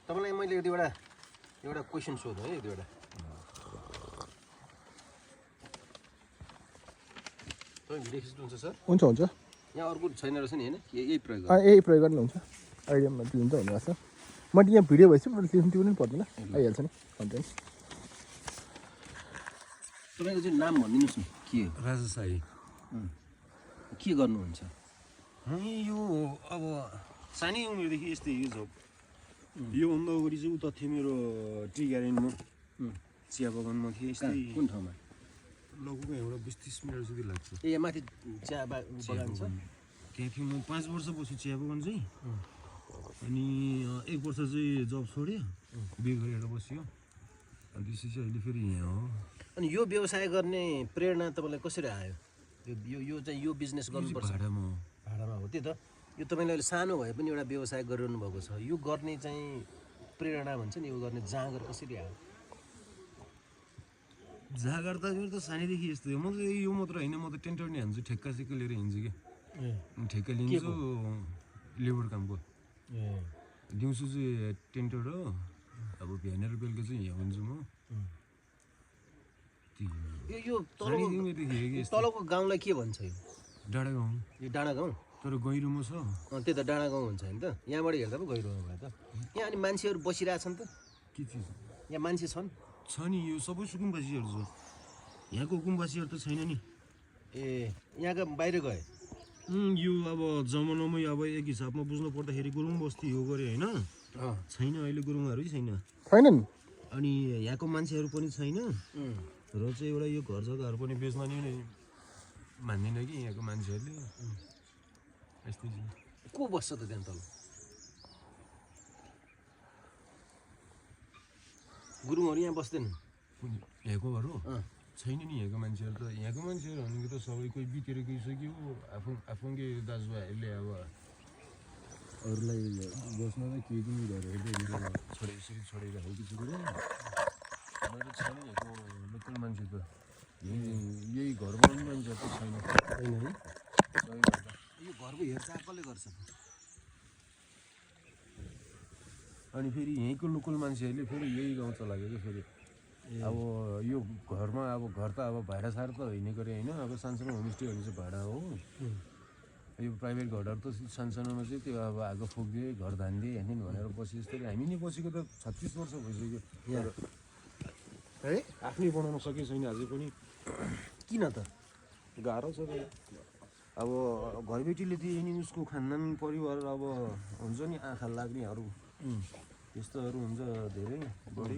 तपाईँलाई मैले एउटा क्वेसन सोधेँ है एउटा तपाईँ भिडियो खिच्नुहुन्छ सर हुन्छ हुन्छ यहाँ अर्को छैन रहेछ नि होइन यही प्रयोग यही प्रयोग गर्नु हुन्छ आइडियामा दिन्छ हुनेरहेछ मैले यहाँ भिडियो भएपछि त्यो पनि पर्दैन आइहाल्छ नि कन्टेन्ट तपाईँको चाहिँ नाम भनिदिनुहोस् न के हो राजा साई के गर्नुहुन्छ यो अब सानै उमेरदेखि यस्तै यो जब योभन्दा अगाडि चाहिँ उता थियो मेरो टी गार्डनमा चिया बगानमा थिएँ यस्तै कुन ठाउँमा लगभग एउटा 20-30 मिनट जति लाग्छ ए यहाँ माथि चिया बगान छ त्यहाँ थियो म 5 वर्ष बसेँ चिया बगान चाहिँ अनि 1 वर्ष चाहिँ जब छोड्यो बिहे गरेर बस्यो अनि त्यसपछि अहिले फेरि यहाँ हो अनि यो व्यवसाय गर्ने प्रेरणा तपाईँलाई कसरी आयो यो चाहिँ यो बिजनेस गर्नुपर्छ भाडामा हो त्यो त यो तपाईँले अहिले सानो भए पनि एउटा व्यवसाय गरिरहनु भएको छ यो गर्ने चाहिँ प्रेरणा भन्छ नि यो गर्ने जाँगर कसरी आयो जाँगर त मेरो त सानैदेखि यस्तो हो म त यो मात्र होइन म त टेन्टर नै हान्छु ठेक्का सेक्का लिएर हिँड्छु कि ठेक्का लिन्छु लेबर कामको दिउँसो चाहिँ टेन्टर हो अब बिहान र बेलुका चाहिँ यहाँ हुन्छु म यो तलको गाउँलाई के भन्छ यो डाँडा गाउँ यो डाँडा गाउँ तर गहिरोमा छ त्यो त डाँडा गाउँ हुन्छ नि त यहाँबाट हेर्दा पो गहिरोमा भयो त यहाँ अनि मान्छेहरू बसिरहेछन् त के चिज यहाँ मान्छे छन् छ नि यो सबै सुकुम्बासीहरू छ यहाँको कुम्बासीहरू त छैन नि ए यहाँका बाहिर गए यो अब जमानामै अब एक हिसाबमा बुझ्नु पर्दाखेरि गुरुङ बस्ती हो गरे होइन छैन अहिले गुरुङहरू छैनन् अनि यहाँको मान्छेहरू पनि छैन र चाहिँ एउटा यो घर जग्गाहरू पनि बेच्न नि मान्दैन कि यहाँको मान्छेहरूले यस्तै को बस्छ त त्यहाँ तल गुरुङहरू यहाँ बस्दैनन् यहाँकोहरू छैन नि यहाँको मान्छेहरू त यहाँको मान्छेहरू भनेको त सबै कोही बितेर गइसक्यो आफूकै दाजुभाइहरूले अब अरूलाई बस्न त केही पनि गरेर छोडेर कि छ कुरो मेरो छैन यहाँको लोकल मान्छे त यही घरमा पनि मान्छेहरू त छैन है यो घरको हेरचाह कसले गर्छ अनि फेरि यहीँको लोकल मान्छेहरूले फेरि यही गाउँ चलाएको क्या फेरि अब यो घरमा अब घर त अब भाडा सार त होइन गरे होइन अब सानसानो होमस्टेहरू चाहिँ भाडा हो यो प्राइभेट घरहरू त सानसानोमा चाहिँ त्यो अब आगो फुक्दिए घर धानिदिए हेर्ने भनेर बसे जस्तै हामी नै बसेको त 36 वर्ष भइसक्यो है आफ्नै बनाउन सके छैन अझै पनि किन त गाह्रो छ अब घरबेटीले दिए नि उसको खानदान परिवार अब हुन्छ नि आँखा लाग्नेहरू त्यस्तोहरू हुन्छ धेरै बढी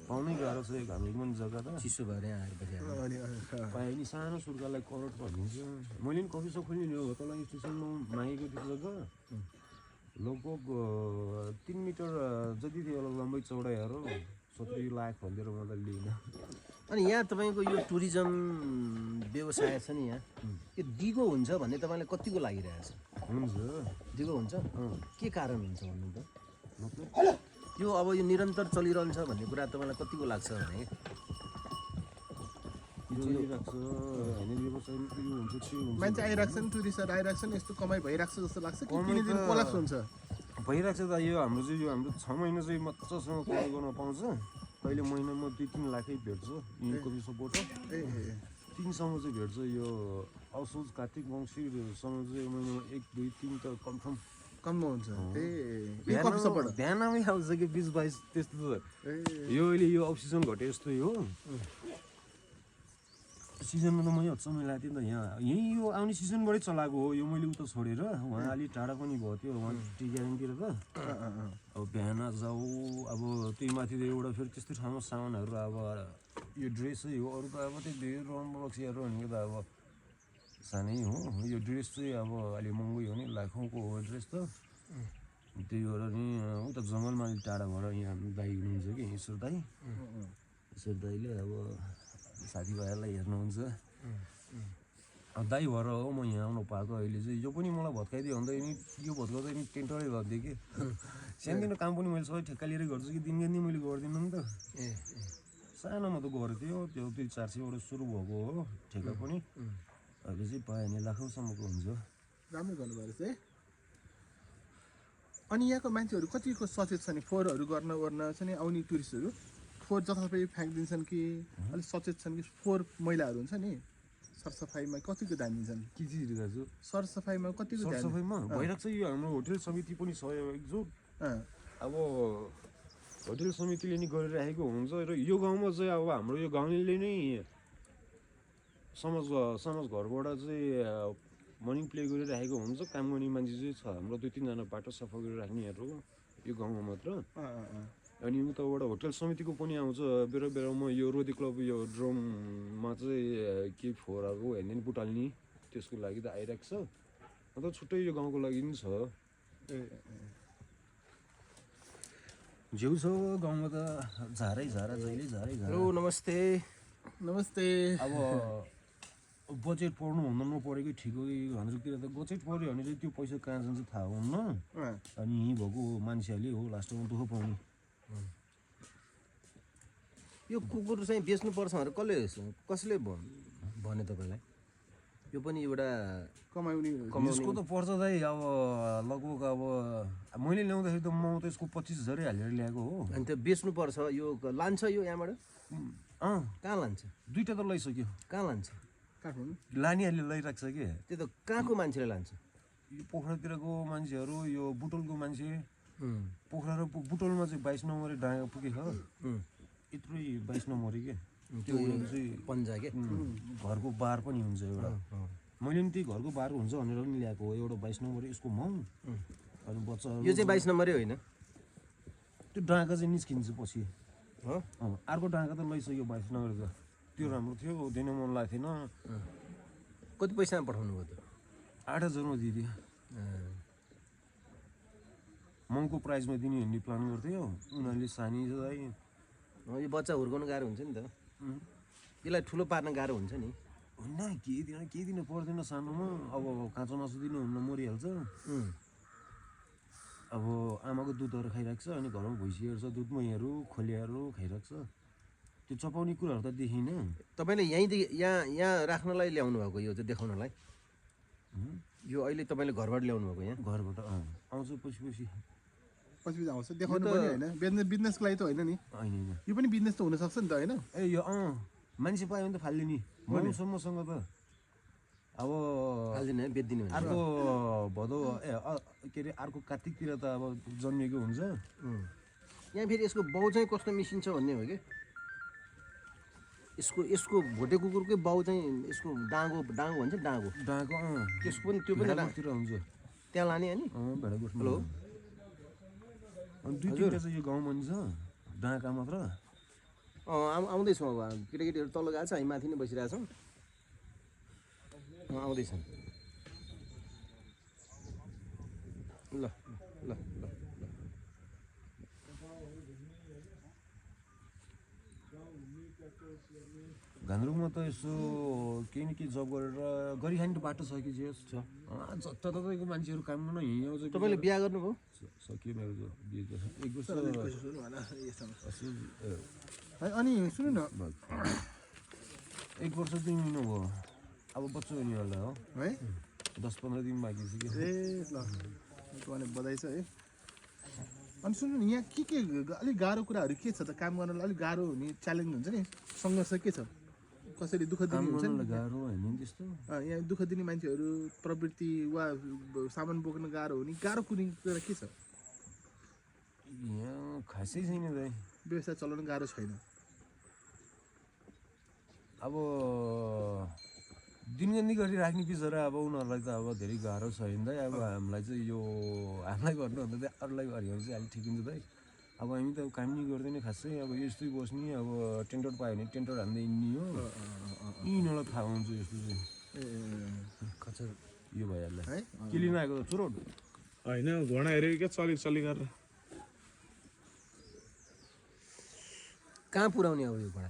पाउनै गाह्रो छ हाम्रो पनि जग्गा त चिसो भएर आएर पाएँ नि सानो सुर्खालाई करोड भनिन्छ मैले पनि कफी सप खोल्ने हो तल स्टेसनमा मागेको त्यो जग्गा लगभग 3 मिटर जति थियो होला लम्बाइ चौडाइहरू 70 लाख भनेर मलाई लिएन अनि यहाँ तपाईँको यो टुरिज्म व्यवसाय छ नि यहाँ यो दिगो हुन्छ भन्ने तपाईँलाई कतिको लागिरहेछ हुन्छ दिगो हुन्छ के कारण हुन्छ भन्नु त यो अब यो निरन्तर चलिरहन्छ भन्ने कुरा तपाईँलाई कतिको लाग्छ भने मान्छे आइरहेको टुरिस्टहरू आइरहेको यस्तो कमाइ भइरहेको छ जस्तो लाग्छ कि दिनदिन कोलाप्स हुन्छ भइरहेको छ त यो हाम्रो 6 महिना चाहिँ मजासँग कमाइ गर्न पाउँछ कहिले महिनामा 2-3 लाखै भेट्छ यहीँ कफी सपोर्ट 3 सम्म चाहिँ भेट्छ यो असोज कार्तिक मङ्सिरसम्म चाहिँ महिनामा 1, 2, 3 त कन्फर्म कममा हुन्छ बिहानमै आउँछ कि 20-22 त्यस्तो यो अहिले यो अफ सिजन घटे जस्तै हो सिजनमा त मैले हदसम्म मिलाएको थिएँ नि त यहीँ यो आउने सिजनबाटै चलाएको हो यो मैले उता छोडेर उहाँ अलिक टाढा पनि भएको थियो उहाँ टी गार्डनतिर त अब बिहान जाऊ अब त्यही माथि एउटा फेरि त्यस्तो ठाउँमा सामानहरू अब यो ड्रेसै हो अरू त अब त्यो धेरै रक्सीहरू भनेको त अब सानै हो यो ड्रेस चाहिँ अब अलि महँगै हो नि लाखौँको हो ड्रेस त त्यही भएर नि उता जङ्गलमा अलिक टाढा भएर यहाँ दाइ हुनुहुन्छ कि ईश्वर दाइले अब साथीभाइहरूलाई हेर्नुहुन्छ अब दाइ भएर हो म यहाँ आउनु पाएको अहिले चाहिँ यो पनि मलाई भत्काइदियो भन्दा यो भत्काउँदा नि टेन्टरै गरिदिएँ कि सानोतिनो काम पनि मैले सबै ठेक्का लिएर गर्छु कि दिनदिनै मैले गर्दिनँ नि त सानोमा त गर्थ्यो त्यो 400बाट सुरु भएको हो ठेक्का पनि अहिले चाहिँ पायो भने लाखौँसम्मको हुन्छ राम्रो गर्नुभएको रहेछ है अनि यहाँको मान्छेहरू कतिको सचेत छ नि फोहोरहरू गर्न ओर्न चाहिँ नि आउने टुरिस्टहरू फोहोर जताततै फ्याँकिदिन्छन् कि अलिक सचेत छन् कि फोहोर मैलाहरू हुन्छ नि सरसफाइमा कतिको ध्यान दिन्छन् के चिज दाजु सरसफाइमा कतिको ध्यान सरसफाइमा भइरहेको छ यो हाम्रो होटेल समिति पनि छ एकजुट अब होटेल समितिले नि गरिराखेको हुन्छ र यो गाउँमा चाहिँ अब हाम्रो यो गाउँले नै समाज घरबाट चाहिँ मर्निङ प्ले गरिराखेको हुन्छ काम गर्ने मान्छे चाहिँ छ हाम्रो 2-3 जना बाटो सफा गरिराख्नेहरू यो गाउँमा मात्र अनि उताबाट होटल समितिको पनि आउँछ बेला बेलामा यो रोदी क्लब यो ड्रममा चाहिँ केही फोहोरहरू हेर्ने बुटाल्ने त्यसको लागि त आइरहेको छ अन्त छुट्टै यो गाउँको लागि पनि छ झेउ छ गाउँमा त झारै झारा जहिले झारै झारा हेलो नमस्ते नमस्ते अब बजेट पढ्नु हुँदा नपढेकै ठिक हो हाम्रोतिर त बजेट पढ्यो भने चाहिँ त्यो पैसा कहाँ जान्छ थाहा हुन्न अनि यहीँ भएको मान्छेहरूले हो लास्टमा दुःख पाउने यो कुकुर चाहिँ बेच्नुपर्छ भनेर कसले भने तपाईँलाई यो पनि एउटा कमाउने यसको त पर्छ दाइ अब लगभग अब मैले ल्याउँदाखेरि त म त यसको 25,000 हालेर ल्याएको हो अनि त्यो बेच्नुपर्छ यो लान्छ यो यहाँबाट कहाँ लान्छ दुईवटा त लैसक्यो कहाँ लान्छ काठमाडौँ लानेहरूले लैराख्छ कि त्यो त कहाँको मान्छेले लान्छ यो पोखरातिरको मान्छेहरू यो बुटोलको मान्छे पोखरा र बुटोलमा चाहिँ 22 नम्बरी डाँगा पुगेको यत्रै 22 नम्बरी के त्यो चाहिँ पन्जा के घरको बार पनि हुन्छ एउटा मैले पनि त्यही घरको बार हुन्छ भनेर पनि ल्याएको हो एउटा 22 नम्बरी यसको माउ अनि बच्चा यो चाहिँ 22 नम्बरै होइन त्यो डाँगा चाहिँ निस्किन्छ पछि हो अर्को डाँगा त लैसक्यो 22 नम्बरी त त्यो राम्रो थियो दिन मन लाग्थेन कति पैसामा पठाउनु भयो त 8,000 मा दिदियो महँगो प्राइसमा दिने भन्ने प्लान गर्थ्यो उनीहरूले सानी चाहिँ यो बच्चा हुर्काउनु गाह्रो हुन्छ नि त यसलाई ठुलो पार्न गाह्रो हुन्छ नि हुन्न केही दिन पर्दैन सानोमा अब काँचो मासु दिनुहुन्न मरिहाल्छ अब आमाको दुधहरू खाइरहेको छ अनि घरमा भैँसीहरू छ दुध महीहरू खोलियाहरू खाइरहेको छ त्यो चपाउने कुराहरू त देखिनँ तपाईँले यहीँदेखि यहाँ राख्नलाई ल्याउनु भएको यो चाहिँ देखाउनलाई यो अहिले तपाईँले घरबाट ल्याउनु भएको यहाँ घरबाट आउँछ पछि पछि आउँछ देखाउनु पनि होइन बिजनेसको लागि त होइन नि होइन यो पनि बिजनेस त हुनसक्छ नि त होइन ए यो मान्छे पायो भने त फाल्ने नि मसँग त अब हालिदिनु है बेचिदिनु भने अर्को भदौ के अरे अर्को कार्तिकतिर त अब जन्मिएको हुन्छ यहाँ फेरि यसको बाउ चाहिँ कस्तो मिसिन्छ भन्ने हो कि यसको भोटे कुकुरकै बाउ चाहिँ यसको डाँगो भन्छ डाँगो त्यसको पनि त्यो पनि तिर हुन्छ त्यहाँ लाने अनि भेडागोठ हेलो अनि 2-3 चाहिँ यो गाउँमा नि छ डाँका मात्र आउँदैछौँ अब केटाकेटीहरू तल गएको छ हामी माथि नै बसिरहेछौँ आउँदैछन् ल ल ल घान्द्रुकमा त यसो केही न केही जब गरेर गरिखाने त बाटो छ कि जे छ जताततैको मान्छेहरू काम गर्न हिँड्यो चाहिँ तपाईँले बिहा गर्नुभयो सकियो मेरो त बिहे त 1 वर्ष अनि सुन्नु न 1 वर्ष 2 महिना भयो अब बच्चा हुनेवाला हो है 10-15 दिन बाँकी छ कि ए ल तपाईँलाई बधाई छ है अनि सुन्नु न यहाँ के अलिक गाह्रो कुराहरू के छ त काम गर्नलाई अलिक गाह्रो हुने च्यालेन्ज हुन्छ नि सङ्घर्ष के छ कसरी दुःख दिने हुन्छ नि गाह्रो होइन नि त्यस्तो यहाँ दुःख दिने मान्छेहरू प्रवृत्ति वा सामान बोक्न गाह्रो हुने गाह्रो कुनै कुरा के छ यहाँ खासै छैन दाइ व्यवसाय चलाउन गाह्रो छैन अब दिनगन्दी गरिराख्ने बिचरा अब उनीहरूलाई त अब धेरै गाह्रो छैन दाइ अब हामीलाई चाहिँ यो हामीलाई गर्नुभन्दा चाहिँ अरूलाई गऱ्यो भने चाहिँ अलिक ठिक हुन्छ दाइ अब हामी त काम नि गर्दैन खासै अब यस्तै बस्ने अब टेन्डर पायो भने टेन्डर हान्दै हिँड्ने हो यिनीहरूलाई थाहा हुन्छ यस्तो चाहिँ खचर यो भइहाल्छ है के लिन आएको त चुरोट होइन घोडा हेऱ्यो क्या चली गरेर कहाँ पुऱ्याउने अब यो घोडा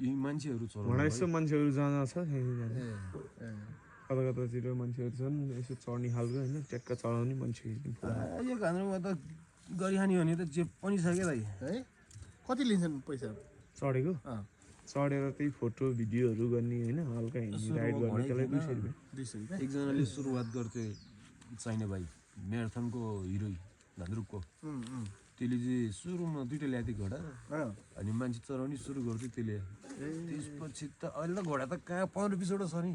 यी मान्छेहरू घोडा चलाउनु यसो मान्छेहरू जाँदा छ कता कतातिर मान्छेहरू छन् यसो चढ्ने खालको होइन ट्याक्क चढाउने मान्छे यो घान्द्रुकमा त गरिखाने भने त जे पनि छ क्या दाइ है कति लिन्छन् पैसा चढेको चढेर त्यही फोटो भिडियोहरू गर्ने होइन हल्का हिँड्ने राइड गर्ने त्यसलाई 200 रुपियाँ 200 रुपियाँ एकजनाले सुरुवात गर्थ्यो चाइना भाइ म्याराथनको हिरो धन्द्रुकको त्यसले चाहिँ सुरुमा 2टा ल्याएको थियो घोडा अनि मान्छे चराउने सुरु गर्थ्यो त्यसले त्यसपछि त अहिले त घोडा त कहाँ 15-20 वटा छ नि